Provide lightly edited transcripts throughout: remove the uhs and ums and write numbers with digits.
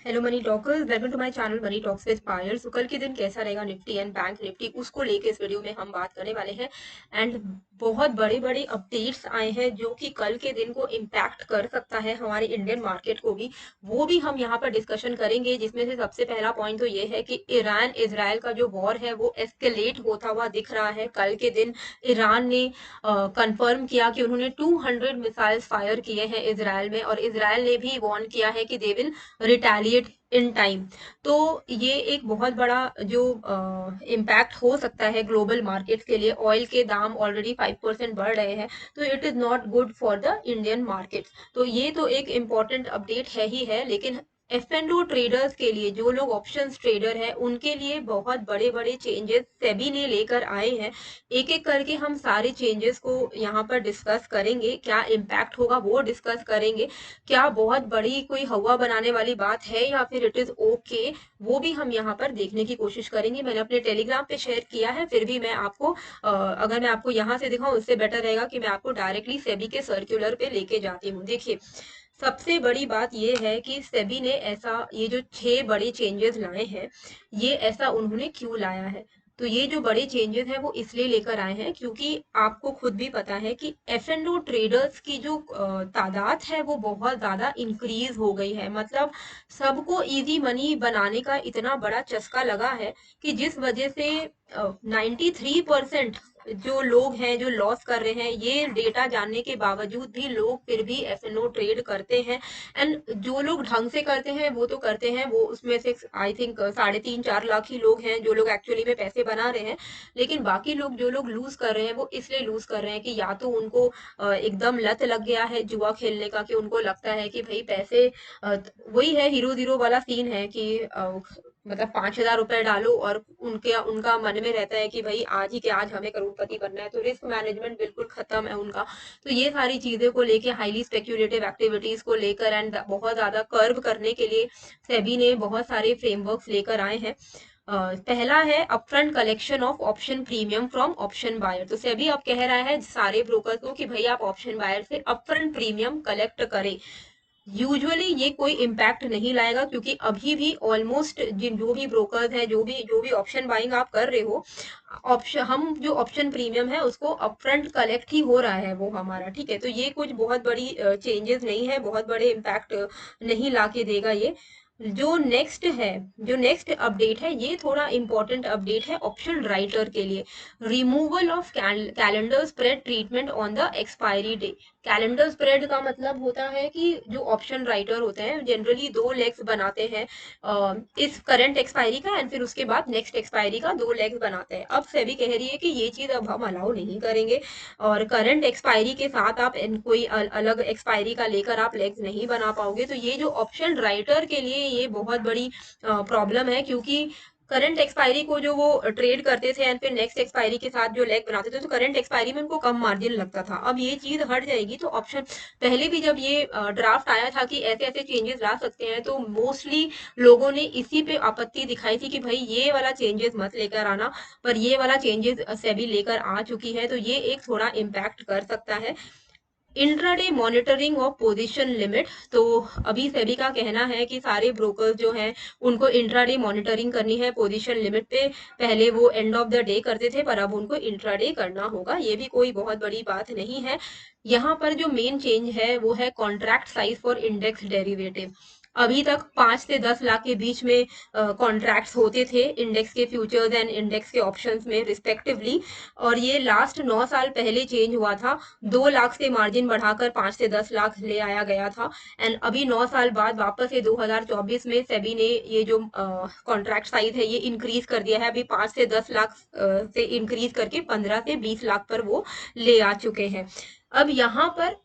Hello money talkers, welcome to my channel money talks with Payal. तो कल के दिन कैसा रहेगा निफ्टी एंड बैंक निफ्टी, उसको लेके इस वीडियो में हम बात करने वाले हैं। एंड बहुत बड़े बड़े अपडेट्स आए हैं जो कि कल के दिन को इम्पैक्ट कर सकता है हमारे इंडियन मार्केट को भी, वो भी हम यहाँ पर डिस्कशन करेंगे। जिसमें से सबसे पहला पॉइंट तो ये है कि ईरान इजराइल का जो वॉर है वो एस्केलेट होता हुआ दिख रहा है। कल के दिन ईरान ने कंफर्म किया कि उन्होंने 200 मिसाइल्स फायर किए हैं इजराइल में, और इजराइल ने भी वार्न किया है कि they will retaliate in time. तो ये एक बहुत बड़ा जो इम्पैक्ट हो सकता है ग्लोबल मार्केट्स के लिए। ऑयल के दाम ऑलरेडी 5% बढ़ रहे हैं, तो it is not good for the Indian markets. तो ये तो एक इम्पॉर्टेंट अपडेट है ही है, लेकिन एफ एंड ओ ट्रेडर्स के लिए, जो लोग ऑप्शंस ट्रेडर हैं, उनके लिए बहुत बड़े बड़े चेंजेस सेबी ने लेकर आए हैं। एक एक करके हम सारे चेंजेस को यहाँ पर डिस्कस करेंगे, क्या इम्पैक्ट होगा वो डिस्कस करेंगे। क्या बहुत बड़ी कोई हवा बनाने वाली बात है या फिर इट इज ओके, वो भी हम यहाँ पर देखने की कोशिश करेंगे। मैंने अपने टेलीग्राम पे शेयर किया है, फिर भी मैं आपको अगर मैं आपको यहाँ से दिखाऊं, उससे बेटर रहेगा कि मैं आपको डायरेक्टली सेबी के सर्कुलर पे लेके जाती हूँ। देखिए, सबसे बड़ी बात ये है कि सेबी ने ऐसा, ये जो 6 बड़े चेंजेस लाए हैं, ये ऐसा उन्होंने क्यों लाया है? तो ये जो बड़े चेंजेस हैं वो इसलिए लेकर आए हैं क्योंकि आपको खुद भी पता है कि एफ एंड ओ ट्रेडर्स की जो तादाद है वो बहुत ज्यादा इंक्रीज हो गई है। मतलब सबको इजी मनी बनाने का इतना बड़ा चस्का लगा है कि जिस वजह से 93% जो लोग हैं जो लॉस कर रहे हैं, ये डेटा जानने के बावजूद भी लोग फिर भी एफ एन ओ ट्रेड करते हैं। एंड जो लोग ढंग से करते हैं वो तो करते हैं, वो उसमें से आई थिंक 3.5-4 लाख ही लोग हैं जो लोग एक्चुअली में पैसे बना रहे हैं। लेकिन बाकी लोग, जो लोग लूज कर रहे हैं, वो इसलिए लूज कर रहे हैं कि या तो उनको एकदम लत लग गया है जुआ खेलने का, कि उनको लगता है कि भाई पैसे वही है, हीरो जीरो वाला सीन है कि मतलब 5,000 रुपए डालो और उनके उनका मन में रहता है कि भाई आज ही के आज हमें करोड़पति बनना है, तो रिस्क मैनेजमेंट बिल्कुल खत्म है उनका। तो ये सारी चीजें को लेके, हाईली स्पेक्यूलेटिव एक्टिविटीज को लेकर एंड बहुत ज्यादा कर्व करने के लिए सेबी ने बहुत सारे फ्रेमवर्क्स लेकर आए हैं। पहला है upfront collection of option premium from option buyer. तो सेबी अब कह रहा है सारे ब्रोकर को कि भाई आप ऑप्शन बायर से अपफ्रंट प्रीमियम कलेक्ट करें। यूजुअली ये कोई इम्पैक्ट नहीं लाएगा क्योंकि अभी भी ऑलमोस्ट जिन जो भी ब्रोकर्स हैं, जो भी ऑप्शन बाइंग आप कर रहे हो, ऑप्शन हम जो ऑप्शन प्रीमियम है उसको अपफ्रंट कलेक्ट ही हो रहा है वो हमारा। ठीक है, तो ये कुछ बहुत बड़ी चेंजेस नहीं है, बहुत बड़े इम्पैक्ट नहीं ला के देगा ये। जो नेक्स्ट है, जो नेक्स्ट अपडेट है, ये थोड़ा इंपॉर्टेंट अपडेट है ऑप्शन राइटर के लिए। Removal of calendar spread treatment on the expiry day. Calendar spread का मतलब होता है कि जो ऑप्शन राइटर होते हैं जनरली 2 लेग्स बनाते हैं इस करंट एक्सपायरी का, एंड फिर उसके बाद नेक्स्ट एक्सपायरी का 2 लेग्स बनाते हैं। अब सेबी कह रही है कि ये चीज अब हम अलाउ नहीं करेंगे, और करंट एक्सपायरी के साथ आप कोई अलग एक्सपायरी का लेकर आप लेग्स नहीं बना पाओगे। तो ये जो ऑप्शन राइटर के लिए ये बहुत बड़ी प्रॉब्लम है, क्योंकि करंट एक्सपायरी को जो वो ट्रेड करते थे एंड फिर नेक्स्ट एक्सपायरी के साथ जो लेग बनाते थे, तो करंट एक्सपायरी में उनको कम मार्जिन लगता था। अब ये चीज हट जाएगी, तो ऑप्शन, पहले भी जब ये ड्राफ्ट आया था कि ऐसे ऐसे चेंजेस ला सकते हैं, तो मोस्टली लोगों ने इसी पे आपत्ति दिखाई थी कि भाई ये वाला चेंजेस मत लेकर आना। पर ये वाला चेंजेस सेबी लेकर आ चुकी है, तो ये एक थोड़ा इम्पैक्ट कर सकता है। Intraday monitoring of position limit. तो अभी सेबी का कहना है कि सारे ब्रोकर्स जो हैं उनको इंट्राडे मॉनिटरिंग करनी है पोजीशन लिमिट पे। पहले वो एंड ऑफ द डे करते थे, पर अब उनको इंट्राडे करना होगा। ये भी कोई बहुत बड़ी बात नहीं है। यहाँ पर जो मेन चेंज है वो है contract size for index derivative. अभी तक 5 से 10 लाख के बीच में कॉन्ट्रैक्ट्स होते थे इंडेक्स के फ्यूचर्स एंड इंडेक्स के ऑप्शंस में रिस्पेक्टिवली, और ये लास्ट 9 साल पहले चेंज हुआ था। 2 लाख से मार्जिन बढ़ाकर 5 से 10 लाख ले आया गया था। एंड अभी 9 साल बाद वापस से 2024 में सेबी ने ये जो कॉन्ट्रैक्ट साइज है ये इंक्रीज कर दिया है। अभी 5 से 10 लाख से इंक्रीज करके 15 से 20 लाख पर वो ले आ चुके हैं। अब यहाँ पर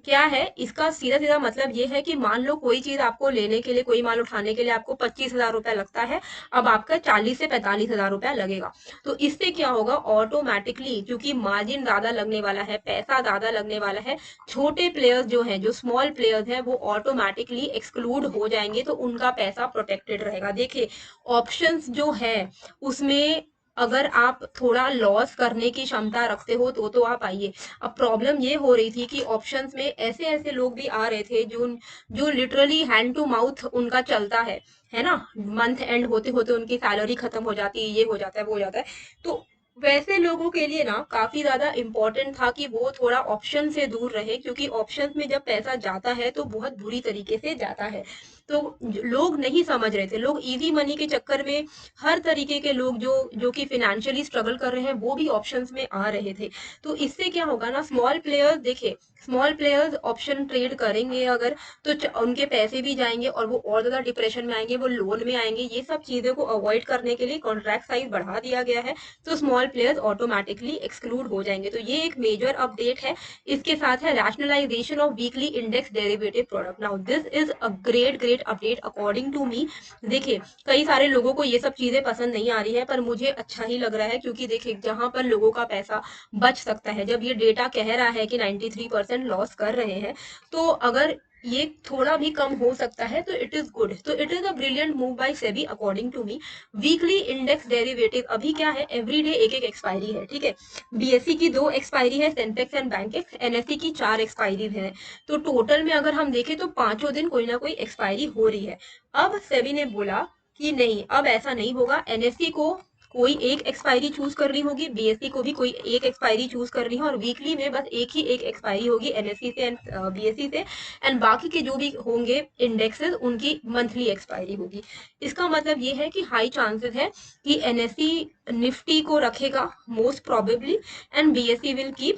क्या है, इसका सीधा सीधा मतलब ये है कि मान लो कोई चीज आपको लेने के लिए, कोई माल उठाने के लिए आपको 25,000 रुपया लगता है, अब आपका 40 से 45,000 रुपया लगेगा। तो इससे क्या होगा, ऑटोमेटिकली क्योंकि मार्जिन ज्यादा लगने वाला है, पैसा ज्यादा लगने वाला है, छोटे प्लेयर्स जो हैं, जो स्मॉल प्लेयर्स हैं, वो ऑटोमेटिकली एक्सक्लूड हो जाएंगे, तो उनका पैसा प्रोटेक्टेड रहेगा। देखिए, ऑप्शंस जो है उसमें अगर आप थोड़ा लॉस करने की क्षमता रखते हो तो आप आइए। अब प्रॉब्लम ये हो रही थी कि ऑप्शंस में ऐसे ऐसे लोग भी आ रहे थे जो जो लिटरली हैंड टू माउथ उनका चलता है ना, मंथ एंड होते होते उनकी सैलरी खत्म हो जाती है, ये हो जाता है, वो हो जाता है। तो वैसे लोगों के लिए ना काफी ज्यादा इम्पोर्टेंट था कि वो थोड़ा ऑप्शन से दूर रहे, क्योंकि ऑप्शंस में जब पैसा जाता है तो बहुत बुरी तरीके से जाता है। तो लोग नहीं समझ रहे थे, लोग इजी मनी के चक्कर में हर तरीके के लोग जो जो कि फाइनेंशियली स्ट्रगल कर रहे हैं वो भी ऑप्शंस में आ रहे थे। तो इससे क्या होगा ना, स्मॉल प्लेयर्स देखिए, स्मॉल प्लेयर्स ऑप्शन ट्रेड करेंगे अगर, तो उनके पैसे भी जाएंगे और वो और ज्यादा डिप्रेशन में आएंगे, वो लोन में आएंगे। ये सब चीजों को अवॉइड करने के लिए कॉन्ट्रैक्ट साइज बढ़ा दिया गया है, तो स्मॉल प्लेयर्स ऑटोमेटिकली एक्सक्लूड हो जाएंगे। तो ये एक मेजर अपडेट है। इसके साथ है rationalization of weekly index derivative product. Now this is a great great update according to me. देखिए, कई सारे लोगों को ये सब चीजें पसंद नहीं आ रही है, पर मुझे अच्छा ही लग रहा है, क्योंकि देखिए जहां पर लोगों का पैसा बच सकता है, जब ये डेटा कह रहा है कि 93% लॉस कर रहे हैं, तो अगर ये थोड़ा भी कम हो सकता है तो इट इज गुड। तो it is a brilliant move by SEBI according to me. Weekly index derivative अभी क्या है, एवरीडे एक एक एक्सपायरी है, ठीक है। बीएससी की 2 एक्सपायरी है, सेंसेक्स एंड बैंकेक्स, एनएससी की 4 एक्सपायरी है। तो टोटल में अगर हम देखें तो पांचों दिन कोई ना कोई एक्सपायरी हो रही है। अब सेबी ने बोला कि नहीं, अब ऐसा नहीं होगा, एनएससी को कोई एक एक्सपायरी चूज करनी होगी, बीएससी को भी कोई एक एक्सपायरी चूज करनी है, और वीकली में बस एक ही एक एक्सपायरी होगी एनएससी से एंड बीएससी से, एंड बाकी के जो भी होंगे इंडेक्सेस उनकी मंथली एक्सपायरी होगी। इसका मतलब ये है कि हाई चांसेस है कि एनएससी निफ्टी को रखेगा most probably, and BSc will keep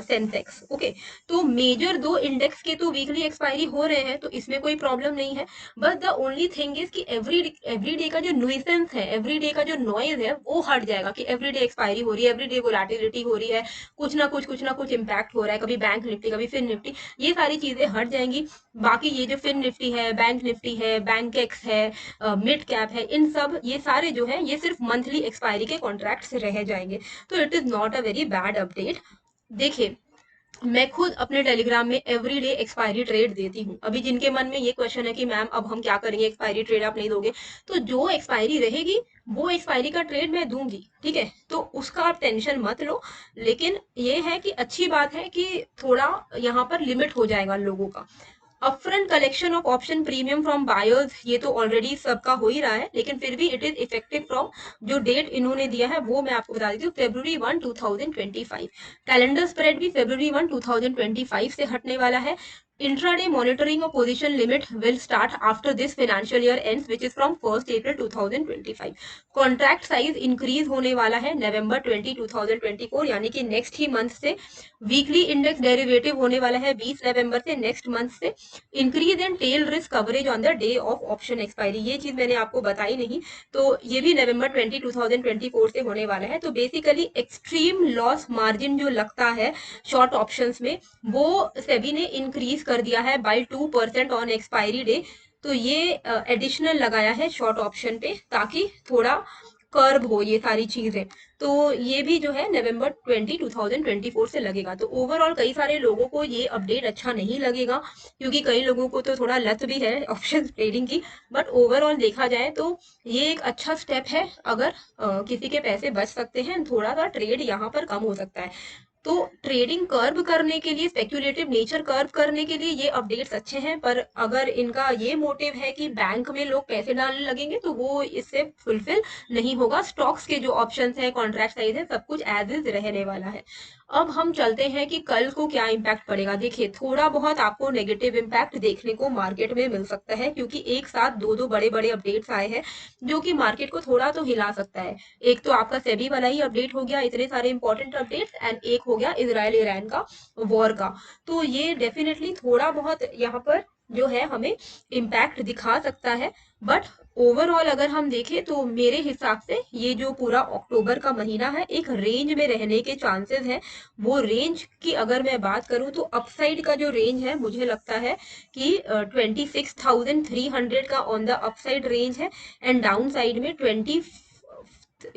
Sensex. Okay, तो मेजर 2 इंडेक्स के तो वीकली एक्सपायरी हो रहे हैं, तो इसमें कोई प्रॉब्लम नहीं है। बस द ओनली थिंग इज कि एवरी डे का जो न्यूसेंस है, एवरी डे का जो नॉइज है वो हट जाएगा, कि एवरी डे एक्सपायरी हो रही है, एवरी डे वोलेटिलिटी हो रही है, कुछ ना कुछ इम्पैक्ट हो रहा है, कभी बैंक निफ्टी कभी फिन निफ्टी, ये सारी चीजें हट जाएंगी। बाकी ये जो फिन निफ्टी है, बैंक निफ्टी है, बैंक एक्स है, मिड कैप है, इन सब ये सारे जो है ये सिर्फ मंथली एक्सपायरी के कॉन्ट्रैक्ट रह जाएंगे। तो it is not a very bad update. देखिए, मैं खुद अपने टेलीग्राम में एवरी डे एक्सपायरी ट्रेड देती हूँ। अभी जिनके मन में ये क्वेश्चन है कि मैम अब हम क्या करेंगे, एक्सपायरी ट्रेड आप नहीं दोगे, तो जो एक्सपायरी रहेगी वो एक्सपायरी का ट्रेड मैं दूंगी, ठीक है। तो उसका आप टेंशन मत लो। लेकिन ये है कि अच्छी बात है कि थोड़ा यहाँ पर लिमिट हो जाएगा लोगों का। Upfront collection of option premium from buyers, ये तो ऑलरेडी सबका हो ही रहा है, लेकिन फिर भी इट इज इफेक्टिव फ्रॉम, जो डेट इन्होंने दिया है वो मैं आपको बता देती हूँ, February 1, 2025। कैलेंडर स्प्रेड भी February 1, 2025 से हटने वाला है। Intraday monitoring of position limit will start after this financial year ends, which is from 1 April 2025। Contract size increase होने वाला है November 20, 2024, यानी कि नेक्स्ट ही मंथ से। वीकली इंडेक्स डेरिवेटिव होने वाला है 20 नवंबर से, नेक्स्ट मंथ से। Increase in tail risk coverage on the day of option expiry, ये चीज मैंने आपको बताई नहीं, तो ये भी November 20, 2024 से होने वाला है। तो बेसिकली एक्सट्रीम लॉस मार्जिन जो लगता है शॉर्ट ऑप्शंस में, वो सेबी ने इंक्रीज कर दिया है बाय 2% ऑन एक्सपायरी डे। तो ये एडिशनल लगाया है शॉर्ट ऑप्शन पे, ताकि थोड़ा कर्व हो ये सारी चीजें। तो ये भी जो है November 20, 2024 से लगेगा। तो ओवरऑल कई सारे लोगों को ये अपडेट अच्छा नहीं लगेगा, क्योंकि कई लोगों को तो थोड़ा लत भी है ऑप्शन ट्रेडिंग की। बट ओवरऑल देखा जाए तो ये एक अच्छा स्टेप है, अगर किसी के पैसे बच सकते हैं, थोड़ा सा ट्रेड यहाँ पर कम हो सकता है। तो ट्रेडिंग कर्व करने के लिए, स्पेक्यूलेटिव नेचर कर्व करने के लिए ये अपडेट्स अच्छे हैं, पर अगर इनका ये मोटिव है कि बैंक में लोग पैसे डालने लगेंगे, तो वो इससे फुलफिल नहीं होगा। स्टॉक्स के जो ऑप्शंस है, कॉन्ट्रैक्ट साइज है, सब कुछ एज इज रहने वाला है। अब हम चलते हैं कि कल को क्या इम्पैक्ट पड़ेगा। देखिए, थोड़ा बहुत आपको नेगेटिव इम्पैक्ट देखने को मार्केट में मिल सकता है, क्योंकि एक साथ दो दो बड़े बड़े अपडेट्स आए हैं जो कि मार्केट को थोड़ा तो हिला सकता है। एक तो आपका सेबी वाला ही अपडेट हो गया, इतने सारे इंपॉर्टेंट अपडेट्स, एंड एक हो गया इजराइल ईरान का वॉर का। तो ये डेफिनेटली थोड़ा बहुत यहाँ पर जो है हमें इम्पैक्ट दिखा सकता है। बट ओवरऑल अगर हम देखें तो मेरे हिसाब से ये जो पूरा अक्टूबर का महीना है, एक रेंज में रहने के चांसेस हैं। वो रेंज की अगर मैं बात करूं तो अपसाइड का जो रेंज है, मुझे लगता है कि 26,300 का ऑन द अपसाइड रेंज है, एंड डाउन साइड में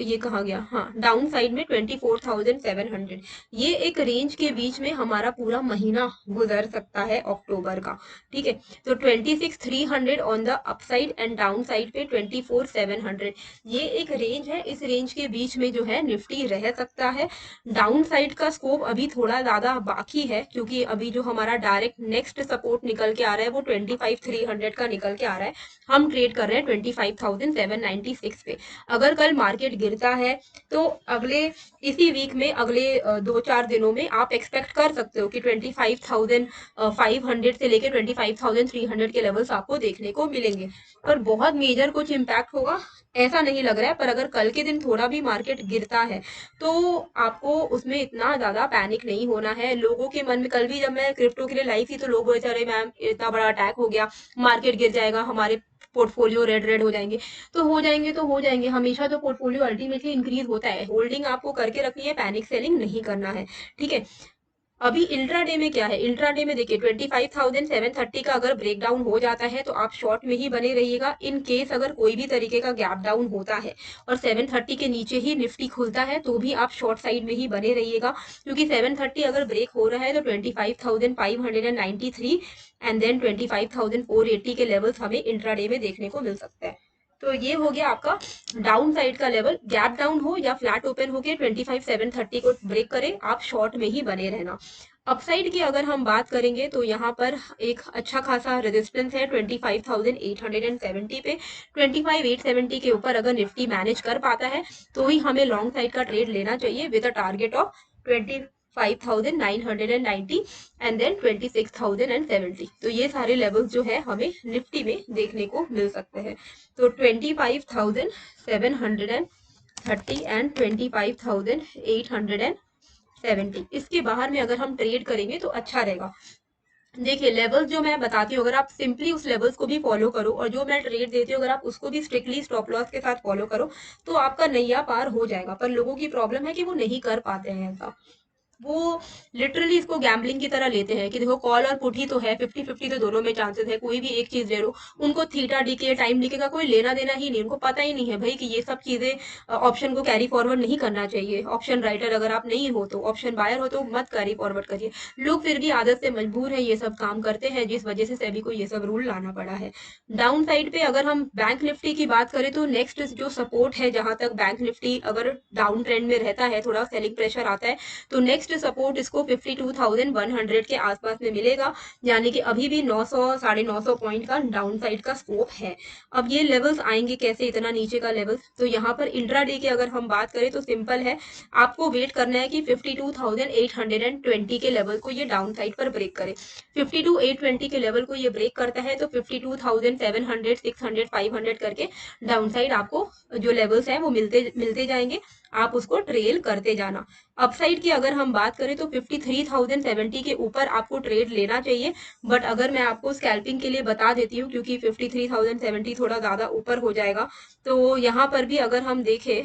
ये कहा गया, हाँ, डाउन साइड में 24,700। ये एक रेंज के बीच में हमारा पूरा महीना गुजर सकता है अक्टूबर का, ठीक है। तो 26,300 on the upside and down side पे 24,700, ये एक रेंज है। इस रेंज के बीच में जो है निफ्टी रह सकता है। डाउन साइड का स्कोप अभी थोड़ा ज्यादा बाकी है, क्योंकि अभी जो हमारा डायरेक्ट नेक्स्ट सपोर्ट निकल के आ रहा है वो 25,300 का निकल के आ रहा है। हम ट्रेड कर रहे हैं 25,796 पे। अगर कल मार्केट गिरता है तो अगले इसी वीक में अगले 2-4 दिनों में आप एक्सपेक्ट कर सकते हो कि 25,500 से लेकर 25,300 के लेवल्स आपको देखने को मिलेंगे। पर बहुत मेजर कुछ इम्पैक्ट होगा ऐसा नहीं लग रहा है। पर अगर कल के दिन थोड़ा भी मार्केट गिरता है तो आपको उसमें इतना ज्यादा पैनिक नहीं होना है। लोगों के मन में कल भी जब मैं क्रिप्टो के लिए लाई थी तो लोग बोले थे अरे मैम इतना बड़ा अटैक हो गया, मार्केट गिर जाएगा, हमारे पोर्टफोलियो रेड रेड हो जाएंगे। तो हो जाएंगे, तो हो जाएंगे, हमेशा तो पोर्टफोलियो अल्टीमेटली इंक्रीज होता है। होल्डिंग आपको करके रखनी है, पैनिक सेलिंग नहीं करना है, ठीक है। अभी इंट्राडे में क्या है, इंट्राडे में देखिए 25,730 का अगर ब्रेकडाउन हो जाता है तो आप शॉर्ट में ही बने रहिएगा। इन केस अगर कोई भी तरीके का गैप डाउन होता है और 730 के नीचे ही निफ्टी खुलता है तो भी आप शॉर्ट साइड में ही बने रहिएगा, क्योंकि 730 अगर ब्रेक हो रहा है तो 25,593 एंड देन 25,480 के लेवल्स हमें इंट्राडे में देखने को मिल सकता है। तो ये हो गया आपका डाउन साइड का लेवल। गैप डाउन हो या फ्लैट ओपन हो के 25,730 को ब्रेक करे, आप शॉर्ट में ही बने रहना। अपसाइड की अगर हम बात करेंगे तो यहाँ पर एक अच्छा खासा रेजिस्टेंस है 25,870 पे। 25,870 के ऊपर अगर निफ्टी मैनेज कर पाता है तो ही हमें लॉन्ग साइड का ट्रेड लेना चाहिए with a target of 25,990 and then 26,070। तो ये सारे लेवल्स जो है हमें निफ्टी में देखने को मिल सकते हैं। तो 25,730 एंड 25,870, इसके बाहर में अगर हम ट्रेड करेंगे तो अच्छा रहेगा। देखिए लेवल्स जो मैं बताती हूँ, अगर आप सिंपली उस लेवल्स को भी फॉलो करो और जो मैं ट्रेड देती हूँ अगर आप उसको भी स्ट्रिक्टली स्टॉप लॉस के साथ फॉलो करो तो आपका नैया पार हो जाएगा। पर लोगों की प्रॉब्लम है कि वो नहीं कर पाते हैं ऐसा। वो लिटरली इसको गैम्बलिंग की तरह लेते हैं कि देखो कॉल और पुट ही तो है, 50-50 तो दोनों में चांसेस है, कोई भी एक चीज ले लो। उनको थीटा डीके टाइम डीके का कोई लेना देना ही नहीं, उनको पता ही नहीं है भाई कि ये सब चीजें ऑप्शन को कैरी फॉरवर्ड नहीं करना चाहिए। ऑप्शन राइटर अगर आप नहीं हो तो, ऑप्शन बायर हो तो मत कैरी फॉरवर्ड करिए। लोग फिर भी आदत से मजबूर है, ये सब काम करते हैं, जिस वजह से सेबी को ये सब रूल लाना पड़ा है। डाउन साइड पे अगर हम बैंक निफ्टी की बात करें तो नेक्स्ट जो सपोर्ट है, जहां तक बैंक निफ्टी अगर डाउन ट्रेंड में रहता है, थोड़ा सेलिंग प्रेशर आता है, तो नेक्स्ट सपोर्ट इसको 52,100 के आसपास में मिलेगा। यानी कि अभी भी 900 950 पॉइंट का डाउन साइड का स्कोप है। अब ये लेवल्स आएंगे कैसे, इतना नीचे का लेवल, तो यहाँ पर इंट्राडे की अगर हम बात करें तो सिंपल है, आपको वेट करना है कि 52,820 के लेवल को ये डाउन साइड पर ब्रेक करे। 52,820 के लेवल को ये ब्रेक करता है तो 52,700 600 500 करके डाउन साइड आपको जो लेवल्स हैं वो मिलते मिलते जाएंगे, आप उसको ट्रेल करते जाना। अपसाइड की अगर हम बात करें तो 53,070 के ऊपर आपको ट्रेड लेना चाहिए। बट अगर मैं आपको स्कैल्पिंग के लिए बता देती हूँ, क्योंकि 53,070 थोड़ा ज्यादा ऊपर हो जाएगा, तो यहाँ पर भी अगर हम देखें,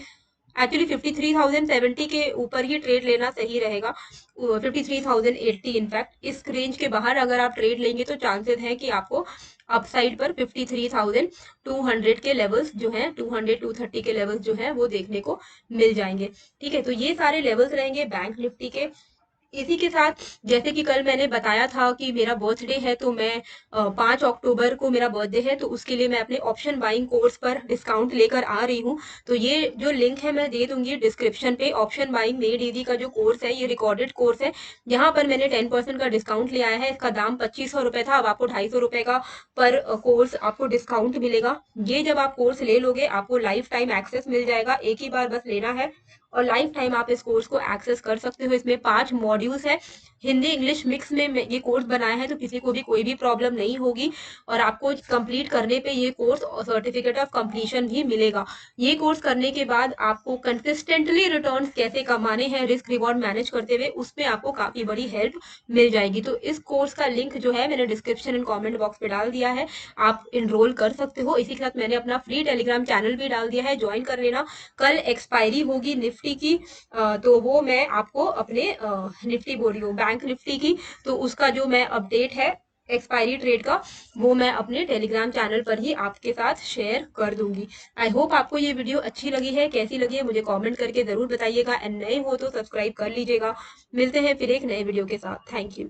एक्चुअली 53,070 के ऊपर ही ट्रेड लेना सही रहेगा, 53,080 इनफैक्ट। इस रेंज के बाहर अगर आप ट्रेड लेंगे तो चांसेस है कि आपको अपसाइड पर 53,200 के लेवल्स जो हैं, 200-230 के लेवल्स जो हैं वो देखने को मिल जाएंगे, ठीक है। तो ये सारे लेवल्स रहेंगे बैंक निफ्टी के। इसी के साथ जैसे कि कल मैंने बताया था कि मेरा बर्थडे है, तो मैं 5 अक्टूबर को मेरा बर्थडे है, तो उसके लिए मैं अपने ऑप्शन बाइंग कोर्स पर डिस्काउंट लेकर आ रही हूँ। तो ये जो लिंक है मैं दे दूंगी डिस्क्रिप्शन पे। ऑप्शन बाइंग मेड इजी का जो कोर्स है ये रिकॉर्डेड कोर्स है, यहाँ पर मैंने 10% का डिस्काउंट ले आया है। इसका दाम 2500 रुपए था, अब आपको 250 रुपए का पर कोर्स आपको डिस्काउंट मिलेगा। ये जब आप कोर्स ले लोगे आपको लाइफ टाइम एक्सेस मिल जाएगा, एक ही बार बस लेना है और लाइफ टाइम आप इस कोर्स को एक्सेस कर सकते हो। इसमें 5 मॉड्यूल्स है, हिंदी इंग्लिश मिक्स में ये कोर्स बनाया है, तो किसी को भी कोई भी प्रॉब्लम नहीं होगी। और आपको कंप्लीट करने पे ये कोर्स सर्टिफिकेट ऑफ कंप्लीशन भी मिलेगा। ये कोर्स करने के बाद आपको कंसिस्टेंटली रिटर्न्स कैसे कमाने हैं रिस्क रिवॉर्ड मैनेज करते हुए, उसमें आपको काफी बड़ी हेल्प मिल जाएगी। तो इस कोर्स का लिंक जो है मैंने डिस्क्रिप्शन एंड कॉमेंट बॉक्स में डाल दिया है, आप इनरोल कर सकते हो। इसी के साथ मैंने अपना फ्री टेलीग्राम चैनल भी डाल दिया है, ज्वाइन कर लेना। कल एक्सपायरी होगी निफ्टी की, तो वो मैं आपको अपने निफ्टी बोल रही हूँ बैंक निफ्टी की, तो उसका जो मैं अपडेट है एक्सपायरी ट्रेड का, वो मैं अपने टेलीग्राम चैनल पर ही आपके साथ शेयर कर दूंगी। आई होप आपको ये वीडियो अच्छी लगी है, कैसी लगी है मुझे कमेंट करके जरूर बताइएगा, एंड नए हो तो सब्सक्राइब कर लीजिएगा। मिलते हैं फिर एक नए वीडियो के साथ। Thank you.